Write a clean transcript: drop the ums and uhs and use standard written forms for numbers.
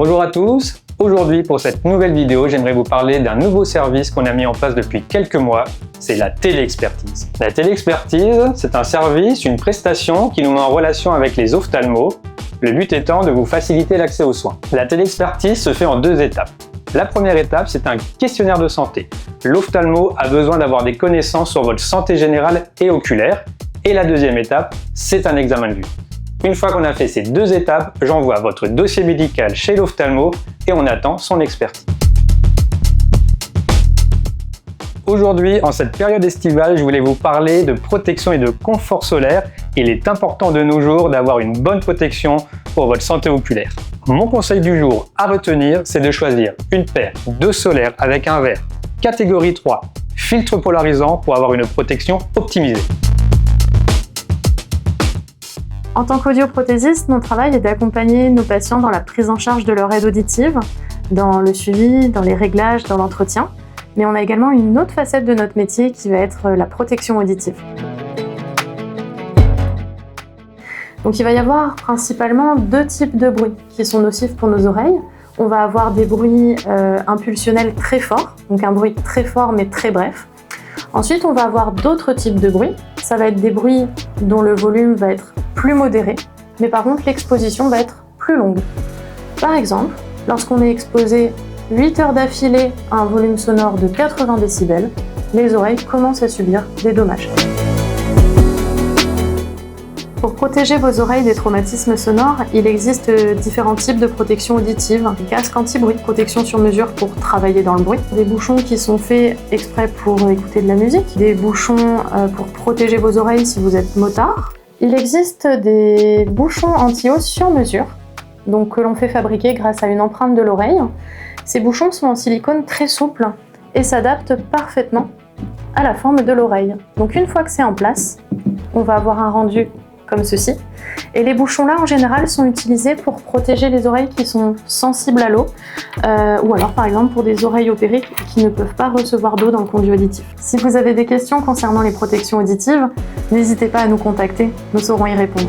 Bonjour à tous, aujourd'hui pour cette nouvelle vidéo, j'aimerais vous parler d'un nouveau service qu'on a mis en place depuis quelques mois, c'est la téléexpertise. La téléexpertise, c'est un service, une prestation qui nous met en relation avec les ophtalmos, le but étant de vous faciliter l'accès aux soins. La téléexpertise se fait en deux étapes. La première étape, c'est un questionnaire de santé. L'ophtalmo a besoin d'avoir des connaissances sur votre santé générale et oculaire. Et la deuxième étape, c'est un examen de vue. Une fois qu'on a fait ces deux étapes, j'envoie votre dossier médical chez l'ophtalmo et on attend son expertise. Aujourd'hui, en cette période estivale, je voulais vous parler de protection et de confort solaire. Il est important de nos jours d'avoir une bonne protection pour votre santé oculaire. Mon conseil du jour à retenir, c'est de choisir une paire de solaire avec un verre catégorie 3, filtre polarisant pour avoir une protection optimisée. En tant qu'audioprothésiste, mon travail est d'accompagner nos patients dans la prise en charge de leur aide auditive, dans le suivi, dans les réglages, dans l'entretien. Mais on a également une autre facette de notre métier qui va être la protection auditive. Donc il va y avoir principalement deux types de bruits qui sont nocifs pour nos oreilles. On va avoir des bruits impulsionnels très forts, donc un bruit très fort mais très bref. Ensuite, on va avoir d'autres types de bruits. Ça va être des bruits dont le volume va être plus modéré, mais par contre l'exposition va être plus longue. Par exemple, lorsqu'on est exposé 8 heures d'affilée à un volume sonore de 80 décibels, les oreilles commencent à subir des dommages. Pour protéger vos oreilles des traumatismes sonores, il existe différents types de protection auditive. Des casques anti-bruit, protection sur mesure pour travailler dans le bruit, des bouchons qui sont faits exprès pour écouter de la musique, des bouchons pour protéger vos oreilles si vous êtes motard. Il existe des bouchons anti-hausse sur mesure, donc que l'on fait fabriquer grâce à une empreinte de l'oreille. Ces bouchons sont en silicone très souple et s'adaptent parfaitement à la forme de l'oreille. Donc une fois que c'est en place, on va avoir un rendu comme ceci. Et les bouchons-là, en général, sont utilisés pour protéger les oreilles qui sont sensibles à l'eau, ou alors par exemple pour des oreilles opérées qui ne peuvent pas recevoir d'eau dans le conduit auditif. Si vous avez des questions concernant les protections auditives, n'hésitez pas à nous contacter, nous saurons y répondre.